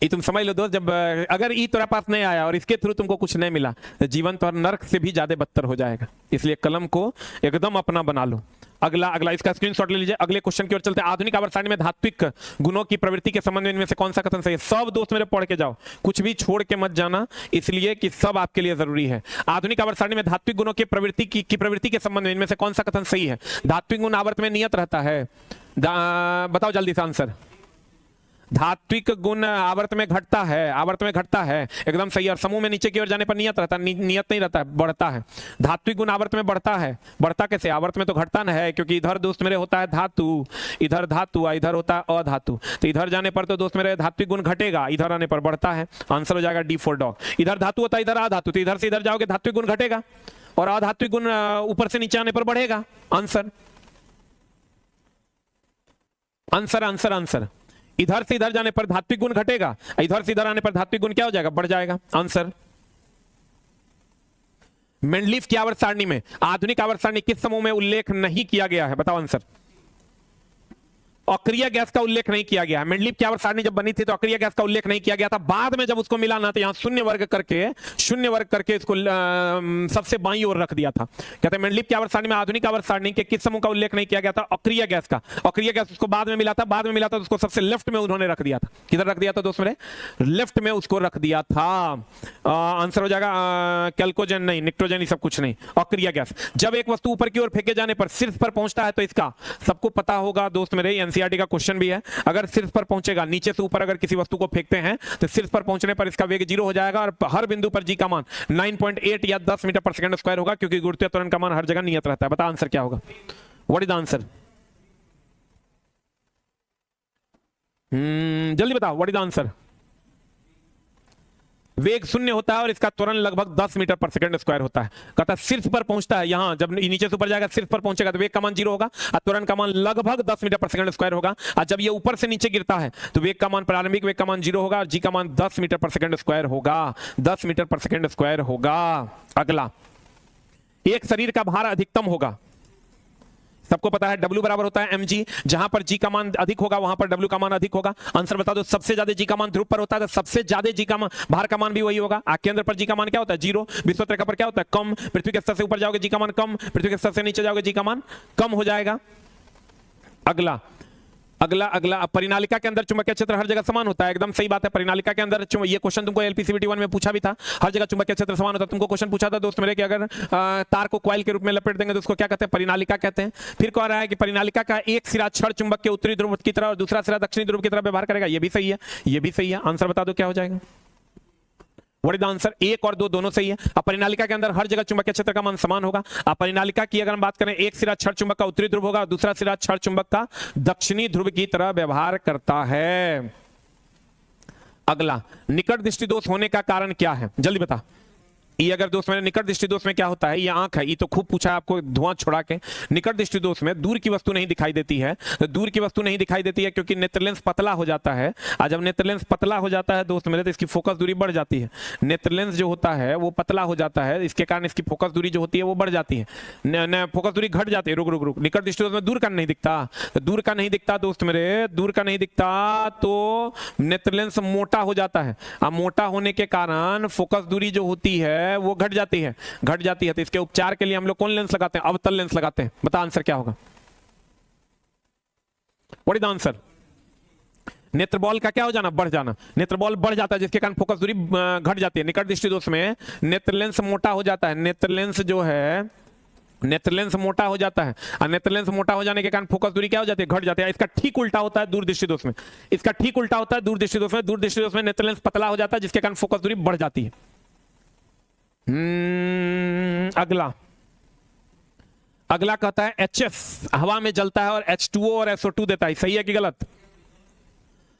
ये तुम समझ लो दोस्त, जब अगर ये तुम्हारे पास नहीं आया और इसके थ्रू तुमको कुछ नहीं मिला तो जीवन तो नर्क से भी ज्यादा बदतर हो जाएगा। इसलिए कलम को एकदम अपना बना लो। अगला इसका स्क्रीनशॉट ले लीजिए। अगले क्वेश्चन की ओर चलते हैं। आधुनिक आवर्त सारणी में धात्विक गुणों की प्रवृत्ति के संबंध में इनमें से कौन सा कथन सही है? सब दोस्त मेरे पढ़ के जाओ, कुछ भी छोड़ के मत जाना, इसलिए कि सब आपके लिए जरूरी है। आधुनिक आवर्त सारणी में धात्विक गुणों की प्रवृत्ति के संबंध में इनमें से कौन सा कथन सही है? धात्विक गुण आवर्त में नियत रहता है। बताओ जल्दी से आंसर। धात्विक गुण आवर्त में घटता है, आवर्त में घटता है, एकदम सही। और समूह में नीचे की ओर जाने पर नियत रहता है, नियत नहीं रहता है, बढ़ता है। धात्विक गुण आवर्त में बढ़ता है, बढ़ता कैसे? आवर्त में तो घटता न है, क्योंकि इधर दोस्त मेरे होता है धातु, इधर धातु, इधर होता है अधातु। तो इधर जाने पर तो दोस्त मेरे धात्विक गुण घटेगा, इधर आने पर बढ़ता है। आंसर हो जाएगा डी फॉर डॉग। इधर धातु होता है, इधर अधातु, तो इधर से इधर जाओगे धात्विक गुण घटेगा और अधात्विक गुण ऊपर से नीचे आने पर बढ़ेगा। Answer answer answer answer. इधर से इधर जाने पर धात्विक गुण घटेगा, इधर से इधर आने पर धात्विक गुण क्या हो जाएगा? बढ़ जाएगा। आंसर। मेंडलीफ की आवर्त सारणी में आधुनिक आवर्त सारणी किस समूह में उल्लेख नहीं किया गया है? बताओ आंसर। अक्रिय गैस का उल्लेख नहीं किया गया है। मेंडलीफ की आवर्त सारणी जब बनी थी तो अक्रिय गैस का उल्लेख नहीं किया गया था। बाद में जब उसको मिला ना तो यहां शून्य वर्ग करके इसको सबसे बाईं ओर रख दिया था। कहते हैं मेंडलीफ की आवर्त सारणी में आधुनिक आवर्त सारणी के किस समूह का उल्लेख नहीं किया गया था? अक्रिय गैस का। अक्रिय गैस उसको बाद में मिला था, तो उसको सबसे लेफ्ट में उन्होंने रख दिया था। किधर रख दिया था दोस्त मेरे? लेफ्ट में उसको रख दिया था। आंसर हो जाएगा कैल्कोजन नहीं, निट्रोजन, सब कुछ नहीं, अक्रिय गैस। जब एक वस्तु ऊपर की ओर फेंके जाने पर शीर्ष पर पहुंचता है तो इसका सबको पता होगा दोस्त मेरे, एनसीईआरटी का क्वेश्चन भी है। अगर शीर्ष पर पहुंचेगा, नीचे से ऊपर अगर किसी वस्तु को फेंकते हैं तो शीर्ष पर पहुंचने पर इसका वेग 0 हो जाएगा और हर बिंदु पर जी का मान 9.8 या 10 मीटर पर सेकंड स्क्वायर होगा, क्योंकि गुरुत्वीय त्वरण का मान हर जगह नियत रहता है। बता आंसर क्या होगा? What is the answer? जल्दी बताओ, व्हाट इज द आंसर? वेग शून्य होता है और इसका त्वरण लगभग 10 मीटर पर सेकंड स्क्वायर होता है। कहता है शीर्ष पर पहुंचता है, यहां जब नीचे से ऊपर जाएगा शीर्ष पर पहुंचेगा तो वेग का मान 0 होगा और त्वरण का मान लगभग 10 मीटर पर सेकंड स्क्वायर होगा। और जब ये ऊपर से नीचे गिरता है तो वेग का मान, प्रारंभिक वेग का मान 0 होगा और जी का मान 10 मीटर पर सेकंड स्क्वायर होगा, 10 मीटर पर सेकंड स्क्वायर होगा। अगला, एक शरीर का भार अधिकतम होगा, सबको पता है W बराबर होता है mg। जहां पर g का मान अधिक होगा वहां पर W का मान अधिक होगा। आंसर बता दो। सबसे ज्यादा g का मान ध्रुव पर होता है तो सबसे ज्यादा जी का मान, भार का मान भी वही होगा। केंद्र पर g का मान क्या होता है? 0। विषुवत रेखा पर क्या होता है? कम। पृथ्वी के स्तर से ऊपर जाओगे जी का मान कम, पृथ्वी के स्तर से नीचे जाओगे जी का मान कम हो जाएगा। अगला अगला अगला परिनालिका के अंदर चुंबकीय क्षेत्र हर जगह समान होता है। एकदम सही बात है। परिनालिका के अंदर ये क्वेश्चन तुमको एलपीसीबीटी 1 में पूछा भी था, हर जगह चुंबकीय क्षेत्र समान होता है। तुमको क्वेश्चन पूछा था दोस्त मेरे कि अगर तार को कॉइल के रूप में लपेट देंगे तो उसको क्या कहते हैं? परिनालिका कहते हैं। फिर कह रहा है कि परिनालिका का एक सिरा क्षण चुंबक के उत्तरी ध्रुव की तरफ और दूसरा सिरा दक्षिणी ध्रुव की तरफ व्यवहार करेगा। ये भी सही है, ये भी सही है। आंसर बता दो क्या हो जाएगा? What is the answer? 1 और 2 दोनों सही है। अब परिनालिका के अंदर हर जगह चुंबकीय क्षेत्र का मान समान होगा। अब परिनालिका की अगर हम बात करें, एक सिरा क्षण चुंबक का उत्तरी ध्रुव होगा, दूसरा सिरा क्षण चुंबक का दक्षिणी ध्रुव की तरह व्यवहार करता है। अगला, निकट दृष्टि दोष होने का कारण क्या है? जल्दी बता। ये अगर दोस्त मेरे निकट दृष्टि दोष में क्या होता है? ये आंख है, ये तो खूब पूछा है आपको धुआं छोड़ा के। निकट दृष्टि दोष में दूर की वस्तु नहीं दिखाई देती है। तो दूर की वस्तु नहीं दिखाई देती है क्योंकि नेत्र लेंस पतला हो जाता है। और जब नेत्र लेंस पतला हो जाता है दोस्त मेरे तो इसकी फोकस दूरी बढ़ जाती है। नेत्र लेंस जो होता है वो पतला हो जाता है, इसके कारण इसकी फोकस दूरी जो होती है वो बढ़ जाती है, फोकस दूरी घट जाती है। रुक निकट दृष्टि दोष में दूर का नहीं दिखता, तो दूर का नहीं दिखता दोस्त मेरे, दूर का नहीं दिखता तो नेत्र लेंस मोटा हो जाता है। अब मोटा होने के कारण फोकस दूरी जो होती है वो घट जाती है, तो इसके उपचार के लिए हम लोग कौन लेंस लगाते हैं? अवतल लेंस लगाते हैं। बता आंसर क्या होगा? What is the answer? नेत्र बॉल का क्या हो जाना? बढ़ जाना। नेत्र बॉल बढ़ जाता है जिसके कारण फोकस दूरी घट जाती है। निकट दृष्टि दोष में नेत्र लेंस मोटा हो जाता है। नेत्र लेंस जो है, नेत्र लेंस मोटा हो जाता है और नेत्र लेंस मोटा हो जाने के कारण फोकस दूरी क्या हो जाती है? घट जाती है। इसका ठीक उल्टा होता है दूर दृष्टि दोष में। इसका ठीक उल्टा होता है दूर दृष्टि दोष में। दूर दृष्टि दोष में नेत्र लेंस पतला हो जाता है जिसके कारण फोकस दूरी बढ़ जाती है। अगला कहता है HF हवा में जलता है और H2O और SO2 देता है। सही है कि गलत?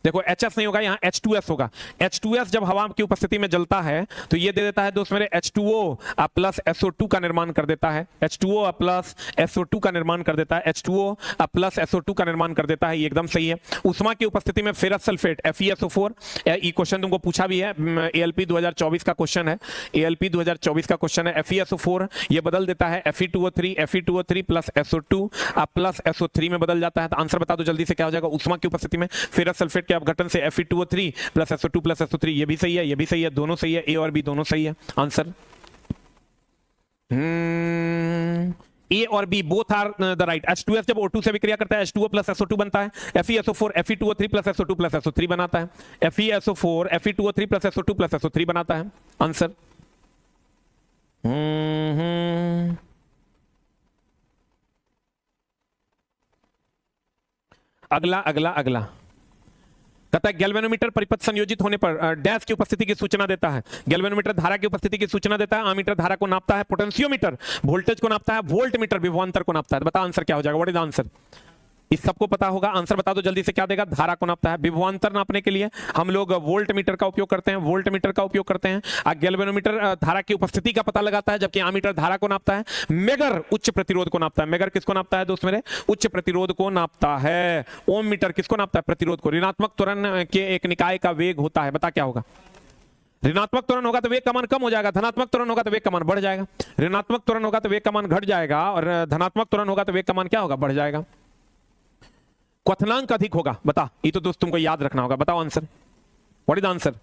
देखो HS नहीं होगा, यहाँ H2S होगा। H2S जब हवा की उपस्थिति में जलता है तो ये दे देता है दोस्त मेरे H2O प्लस SO2 का निर्माण कर देता है, H2O प्लस SO2 का निर्माण कर देता है, H2O प्लस SO2 का निर्माण कर देता है, ये एकदम सही है। उष्मा की उपस्थिति में फेरस सल्फेट FeSO4, ये क्वेश्चन तुमको पूछा भी है, ALP 2024 का क्वेश्चन है, ALP 2024 का क्वेश्चन है। FeSO4 ये बदल देता है Fe2O3 plus SO2 plus SO3 में बदल जाता है। तो आंसर बता दो जल्दी से क्या हो जाएगा। उष्मा की उपस्थिति में फेरस सल्फेट के अपघटन से Fe2O3 plus SO2 plus SO3, ये भी सही है, ये भी सही है, दोनों सही है, A और B दोनों सही है। आंसर A और B both are the right. H2S जब O2 से विक्रिया करता है H2O प्लस SO2 बनता है, FeSO4 Fe2O3 plus SO2 plus SO3 बनाता है, FeSO4 Fe2O3 plus SO2 plus SO3 बनाता है। आंसर अगला अगला अगला कहता है गैल्वेनोमीटर परिपथ संयोजित होने पर डैश की उपस्थिति की सूचना देता है। गैल्वेनोमीटर धारा की उपस्थिति की सूचना देता है, आमीटर धारा को नापता है, पोटेंशियोमीटर वोल्टेज को नापता है, वोल्टमीटर विभवांतर को नापता है। बता आंसर क्या हो जाएगा, व्हाट इज आंसर। इस सबको पता होगा, आंसर बता दो जल्दी से क्या देगा। धारा को नापता है, विभवांतर नापने के लिए हम लोग वोल्ट मीटर का उपयोग करते हैं, वोल्ट मीटर का उपयोग करते हैं। गैल्वेनोमीटर धारा की उपस्थिति का पता लगाता है, जबकि आमीटर धारा को नापता है। मेगर उच्च प्रतिरोध को नापता है। मेगर किसको नापता है दोस्त मेरे, उच्च प्रतिरोध को नापता है। ओम मीटर किसको नापता है, प्रतिरोध को। ऋणात्मक त्वरण के एक निकाय का वेग होता है, बता क्या होगा। ऋणात्मक त्वरण होगा तो वेग का मान कम हो जाएगा, धनात्मक त्वरण होगा तो वेग का मान बढ़ जाएगा। ऋणात्मक त्वरण होगा तो वेग का मान घट जाएगा और धनात्मक त्वरण होगा तो वेग का मान क्या होगा, बढ़ जाएगा। क्वथनांक अधिक होगा, बता। ये तो दोस्त तुमको याद रखना होगा, बताओ answer, what is answer.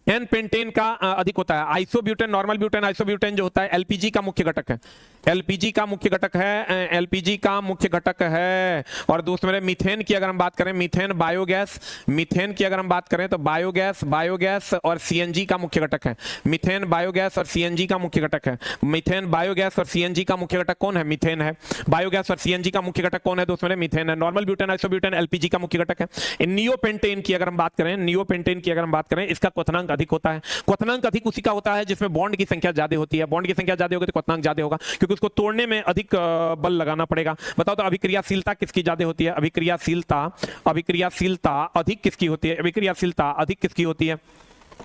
N pentane का अधिक होता है। आइसोब्यूटेन, नॉर्मल ब्यूटेन, आइसोब्यूटेन जो होता है एलपीजी का मुख्य घटक है। एलपीजी का मुख्य घटक है, एलपीजी का मुख्य घटक है। और दोस्त मेरे मीथेन की अगर हम बात करें, मीथेन बायोगैस, मीथेन की अगर हम बात करें तो बायोगैस और सीएनजी का मुख्य घटक है। मीथेन बायोगैस और सीएनजी का मुख्य घटक है। मीथेन बायोगैस और सीएनजी का मुख्य घटक कौन है, मीथेन है। बायोगैस और सीएनजी का मुख्य घटक कौन है दोस्त मेरे, मीथेन है। नॉर्मल ब्यूटेन, आइसोब्यूटेन एलपीजी का मुख्य घटक है। नियोपेंटेन की अगर हम बात करें, नियोपेंटेन की अगर हम बात करें, इसका क्वथनांक अधिक होता है। क्वथनांक अधिक उसी का होता है जिसमें बॉन्ड की संख्या ज्यादा होती है। बॉन्ड की संख्या ज्यादा होगी तो क्वथनांक ज्यादा होगा, क्योंकि उसको तोड़ने में अधिक बल लगाना पड़ेगा। बताओ तो अभिक्रियाशीलता किसकी ज्यादा होती है, अभिक्रियाशीलता अधिक किसकी होती है, अभिक्रियाशीलता अधिक किसकी होती है।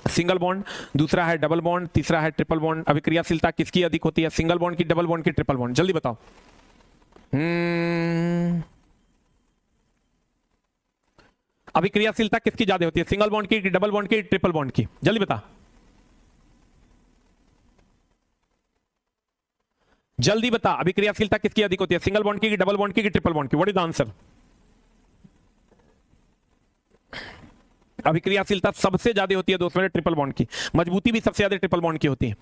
सिंगल बॉन्ड, दूसरा है डबल बॉन्ड, तीसरा है ट्रिपल बॉन्ड। अभिक्रियाशीलता किसकी अधिक होती है, सिंगल बॉन्ड की, डबल बॉन्ड की, ट्रिपल बॉन्ड, जल्दी बताओ। अभिक्रियाशीलता किसकी ज्यादा होती है, सिंगल बॉन्ड की, डबल बॉन्ड की, ट्रिपल बॉन्ड की, जल्दी बता, जल्दी बता। अभिक्रियाशीलता किसकी अधिक होती है, सिंगल बॉन्ड की, डबल बॉन्ड की, ट्रिपल बॉन्ड की, व्हाट इज द आंसर। अभिक्रियाशीलता सबसे ज्यादा होती है दोस्त मेरे ट्रिपल बॉन्ड की। मजबूती भी सबसे ज्यादा ट्रिपल बॉन्ड की होती है।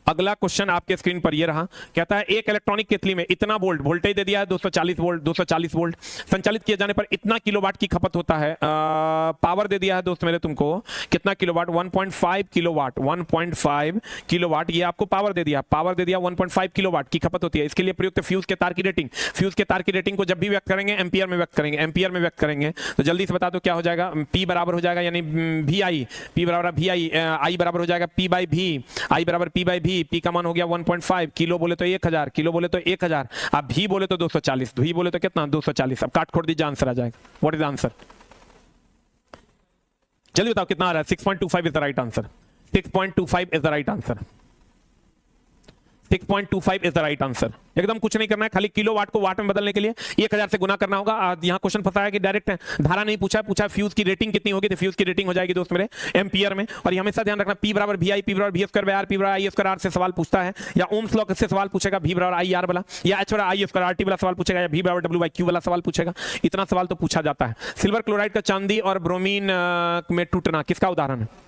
अगला क्वेश्चन आपके स्क्रीन पर ये रहा, कहता है एक इलेक्ट्रॉनिक केतली में इतना वोल्ट, वोल्टेज दे दिया है 240 वोल्ट, 240 वोल्ट संचालित किए जाने पर इतना किलोवाट की खपत होता है। पावर दे दिया है दोस्त मेरे तुमको कितना किलोवाट, 1.5 किलोवाट, 1.5 किलोवाट ये आपको पावर दे दिया। पावर दे दिया 1.5 किलोवाट की खपत होती है। इसके लिए प्रयुक्त फ्यूज के तार की रेटिंग, फ्यूज के तार की रेटिंग को जब भी व्यक्त करेंगे एम्पियर में व्यक्त करेंगे, एम्पियर में व्यक्त करेंगे। तो जल्दी से बता दो क्या हो जाएगा। P बराबर हो जाएगा यानी वी आई, P बराबर वी आई, आई बराबर हो जाएगा P बाई वी, आई बराबर P बाई वी। P का मान हो गया 1.5, किलो बोले तो 1000, किलो बोले तो 1000, अब भी बोले तो 240, भी बोले तो कितना 240। अब काट खोड़ दीजिए, आंसर आ जाएगा। व्हाट इज आंसर, जल्दी बताओ कितना आ रहा है। 6.25 is the right answer, 6.25 is the right answer, 6.25 is the right answer. एकदम कुछ नहीं करना है, खाली किलो वाट को वाट में बदलने के लिए 1000 से गुना करना होगा। यहां क्वेश्चन फंसा है कि डायरेक्ट धारा नहीं पूछा, पूछा फ्यूज की रेटिंग कितनी होगी, तो फ्यूज की रेटिंग हो जाएगी दोस्त मेरे एम्पियर में। और ये हमेशा ध्यान रखना, P बराबर वी आई, P बराबर V square by R, P बराबर आई स्क्वायर आर से सवाल पूछता है, या ओम्स लॉ से सवाल पूछेगा V बराबर आई आर वाला, या H बराबर आई स्क्वायर आर टी वाला सवाल पूछेगा, या V बराबर डब्ल्यू बाई क्यू वाला सवाल पूछेगा। इतना सवाल तो पूछा जाता है। सिल्वर क्लोराइड का चांदी और ब्रोमीन में टूटना किसका उदाहरण है।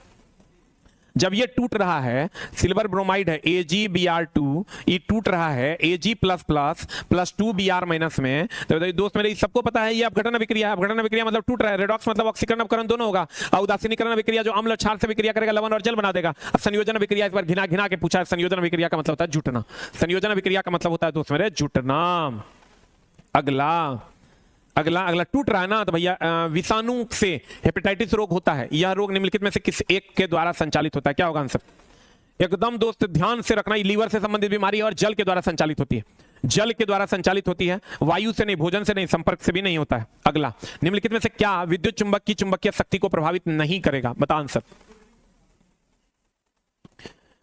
जब ये टूट रहा है, सिल्वर ब्रोमाइड है AgBr2, ये टूट रहा है Ag++ प्लस 2Br माइनस में। तो दोस्त मेरे सबको पता है ये अपघटन अभिक्रिया, अपघटन अभिक्रिया मतलब टूट रहा है। रेडॉक्स मतलब ऑक्सीकरण अपकरण दोनों होगा। उदासीनीकरण अभिक्रिया जो अम्ल क्षार से विक्रिया करेगा, लवण और जल बना देगा। संयोजन अभिक्रिया इस बार घिना घिना के पूछा है। संयोजन अभिक्रिया का मतलब होता है जुटना, संयोजन अभिक्रिया का मतलब होता है दोस्त मेरे जुटना। अगला अगला अगला टूट रहा है ना, तो भैया विषाणु से हेपेटाइटिस रोग होता है। यह रोग निम्नलिखित में से किस एक के द्वारा संचालित होता है, क्या होगा आंसर। एकदम दोस्त ध्यान से रखना, लीवर से संबंधित बीमारी और जल के द्वारा संचालित होती है। जल के द्वारा संचालित होती है, वायु से नहीं, भोजन से नहीं, संपर्क से भी नहीं होता है। अगला, निम्नलिखित में से क्या विद्युत चुंबक की चुंबकीय शक्ति को प्रभावित नहीं करेगा? बता आंसर।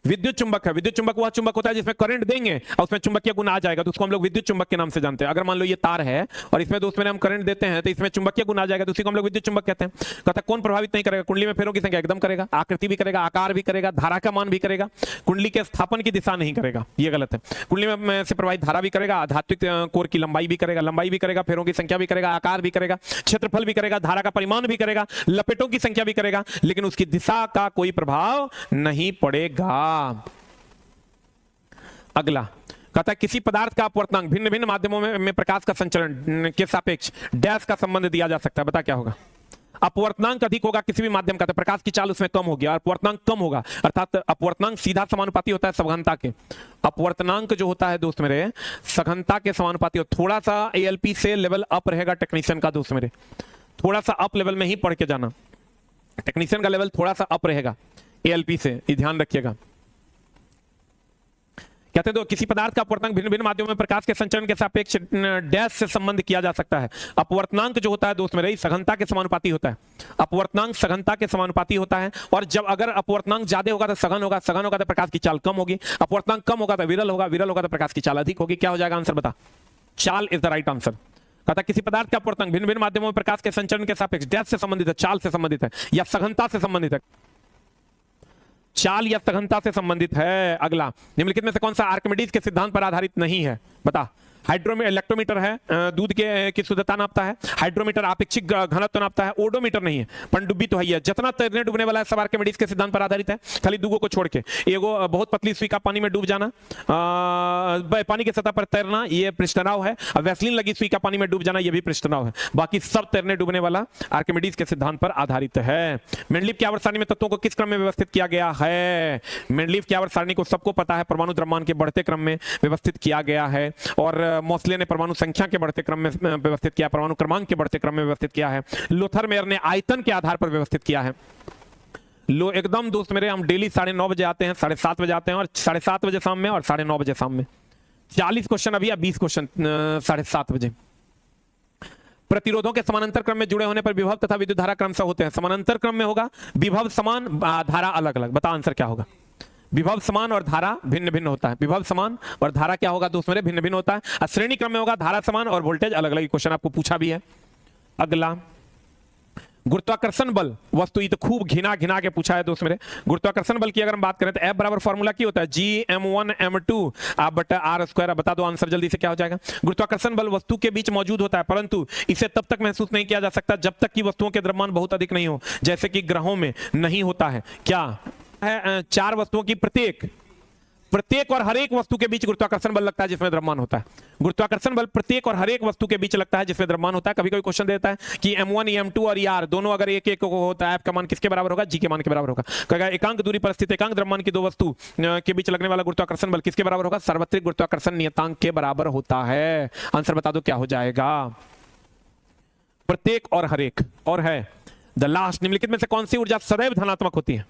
विद्युत चुंबक है, विद्युत चुंबक वह चुंबक होता है जिसमें करंट देंगे और उसमें चुंबकीय गुण आ जाएगा, तो उसको हम लोग विद्युत चुंबक के नाम से जानते हैं। अगर मान लो ये तार है और इसमें तो उसमें हम करंट देते हैं तो इसमें चुंबकीय गुण आ जाएगा, तो उसी को हम लोग विद्युत चुंबक कहते हैं। कहता कौन प्रभावित नहीं करेगा? कुंडली में फेरों की संख्या एकदम करेगा, आकृति भी करेगा, आकार भी करेगा, धारा का मान भी करेगा, कुंडली के स्थापन की दिशा नहीं करेगा, ये गलत है। कुंडली में से प्रवाहित धारा भी करेगा, आध्यात्मिक कोर की लंबाई भी करेगा, फेरों की संख्या भी करेगा, आकार भी करेगा, क्षेत्रफल भी करेगा, धारा का परिमाण भी करेगा, लपेटों की संख्या भी करेगा, लेकिन उसकी दिशा का कोई प्रभाव नहीं पड़ेगा। अगला कहता है किसी पदार्थ का अपवर्तनांक भिन्न भिन्न माध्यमों में प्रकाश का संचलन के सापेक्ष डैश का संबंध दिया जा सकता है। बता क्या होगा? अपवर्तनांक अधिक होगा किसी भी माध्यम का तो प्रकाश की चाल उसमें कम होगी, और अपवर्तनांक कम होगा, अर्थात अपवर्तनांक सीधा समानुपाती होता है सघनता के। अपवर्तनांक जो होता है दोस्त मेरे सघनता के समानुपाती, थोड़ा सा एएलपी से लेवल अप रहेगा टेक्नीशियन का दोस्त मेरे, थोड़ा सा अप लेवल में ही पढ़ के जाना, टेक्नीशियन का लेवल थोड़ा सा अप रहेगा एएलपी से, ये ध्यान रखिएगा। कहते हैं तो किसी पदार्थ का अपवर्तनांक भिन्न भिन्न माध्यमों में प्रकाश के संचरण के सापेक्ष डैश से संबंध किया जा सकता है। अपवर्तनांक जो होता है दोस्त मेरे सघनता के समानुपाती होता है, अपवर्तनांक सघनता के समानुपाती होता है, और जब अगर अपवर्तनांक ज्यादा होगा तो सघन होगा, सघन होगा तो प्रकाश की चाल कम होगी, अपवर्तनांक कम होगा तो विरल होगा, विरल होगा तो प्रकाश की चाल अधिक होगी। क्या हो जाएगा आंसर? बता। चाल इज द राइट आंसर। कहता किसी पदार्थ का अपवर्तनांक भिन्न भिन्न माध्यमों में प्रकाश के संचरण के सापेक्ष डैश से संबंधित है, चाल से संबंधित है या सघनता से संबंधित है? चाल या सघनता से संबंधित है। अगला, निम्नलिखित में से कौन सा आर्किमिडीज के सिद्धांत पर आधारित नहीं है? बता। इलेक्ट्रोमीटर है, दूध की शुद्धता नापता है, हाइड्रोमीटर आपेक्षिक घनत्व नापता है, ओडोमीटर नहीं है, पनडुब्बी तो है ही है। जितना तैरने डूबने वाला है सब आर्किमिडीज के सिद्धांत पर आधारित है, खाली दूगो को छोड़ के। एगो बहुत पतली सुई का पानी में डूब जाना, पानी की सतह पर तैरना, ये पृष्ठनाव है, और वैसलीन लगी सुई का पानी में डूब जाना, ये भी पृष्ठनाव है। बाकी सब तैरने डूबने वाला आर्किमिडीज के सिद्धांत पर आधारित है। मेंडलीव की आवर्त सारणी में तत्वों को किस क्रम में व्यवस्थित किया गया है? मेंडलीव की आवर्त सारणी को सबको पता है, परमाणु द्रव्यमान के बढ़ते क्रम में व्यवस्थित किया गया है, और मोसले ने परमाणु संख्या के बढ़ते क्रम में व्यवस्थित किया, परमाणु क्रमांक के बढ़ते क्रम में व्यवस्थित किया है, लोथर मेयर ने आयतन के आधार पर व्यवस्थित किया है। लो एकदम दोस्त मेरे, हम डेली 9:30 बजे आते हैं, 7:30 बजे आते हैं, और 7:30 बजे शाम में, और 9:30 बजे शाम में। 40 क्वेश्चन अभी, या 20 क्वेश्चन 7:30 बजे। प्रतिरोधों के समानांतर क्रम में जुड़े होने पर विभव तथा विद्युत धारा क्रमशः होते हैं। समानांतर क्रम में होगा, विभव समान, धारा अलग अलग। बता आंसर क्या होगा? विभव समान और धारा भिन्न भिन्न होता है। विभव समान और धारा क्या होगा दोस्त मेरे? भिन्न भिन्न होता है। श्रेणी क्रम में होगा, धारा समान और वोल्टेज अलग अलग। क्वेश्चन आपको पूछा भी है। अगला, गुरुत्वाकर्षण बल वस्तु, ये तो खूब घिना घिना के पूछा है दोस्त मेरे। गुरुत्वाकर्षण बल की अगर हम बात करें तो F बराबर फॉर्मूला क्या होता है? G(m1m2) आप बटा r²। बता दो आंसर जल्दी से क्या हो जाएगा? गुरुत्वाकर्षण बल वस्तु के बीच मौजूद होता है, परंतु इसे तब तक महसूस नहीं किया जा सकता जब तक कि वस्तुओं के द्रव्यमान बहुत अधिक नहीं हो, जैसे कि ग्रहों में नहीं होता है। क्या है? 4 वस्तुओं की प्रत्येक और हर एक वस्तु के बीच गुरुत्वाकर्षण बल लगता है जिसमें द्रव्यमान होता है। गुरुत्वाकर्षण बल प्रत्येक और हर एक वस्तु के बीच लगता है जिसमें द्रव्यमान होता है। कभी कोई क्वेश्चन देता है कि m1 m2 और r दोनों अगर एक एक होता है, F का मान किसके बराबर होगा? G के मान के बराबर होगा। कहेगा एकांक दूरी पर स्थित एकांक द्रव्यमान की दो वस्तु के बीच लगने वाला गुरुत्वाकर्षण बल किसके बराबर होगा? सार्वत्रिक गुरुत्वाकर्षण नियतांक के बराबर होता है। आंसर बता दो क्या हो जाएगा? प्रत्येक और हर एक। और है द लास्ट, निम्नलिखित में से कौन सी ऊर्जा सदैव धनात्मक होती है?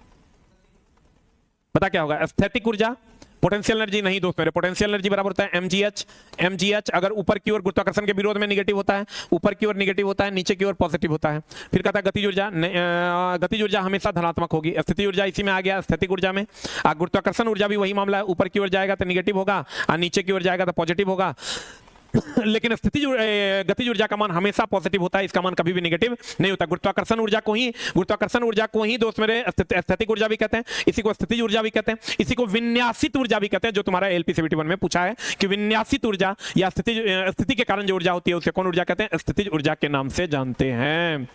पता क्या होगा? स्थैतिक ऊर्जा, पोटेंशियल एनर्जी नहीं दोस्त मेरे। पोटेंशियल एनर्जी बराबर होता है mgh अगर ऊपर की ओर गुरुत्वाकर्षण के विरोध में निगेटिव होता है, ऊपर की ओर निगेटिव होता है, नीचे की ओर पॉजिटिव होता है। फिर कहता है गतिज ऊर्जा हमेशा धनात्मक होगी। स्थिति ऊर्जा इसी में आ गया, स्थैतिक ऊर्जा में। गुरुत्वाकर्षण ऊर्जा भी वही मामला है, ऊपर की ओर जाएगा तो निगेटिव होगा और नीचे की ओर जाएगा तो पॉजिटिव होगा। लेकिन गतिज ऊर्जा का मान हमेशा पॉजिटिव होता है, इसका मान कभी भी नेगेटिव नहीं होता। गुरुत्वाकर्षण ऊर्जा को ही दोस्त मेरे स्थैतिक ऊर्जा भी कहते हैं, इसी को स्थितिज ऊर्जा भी कहते हैं, इसी को विन्यासित ऊर्जा भी कहते हैं, जो तुम्हारा LP71 में पूछा है कि विन्यासित ऊर्जा या स्थिति के कारण जो ऊर्जा होती है उसे कौन ऊर्जा कहते हैं? स्थितिज ऊर्जा के नाम से जानते हैं।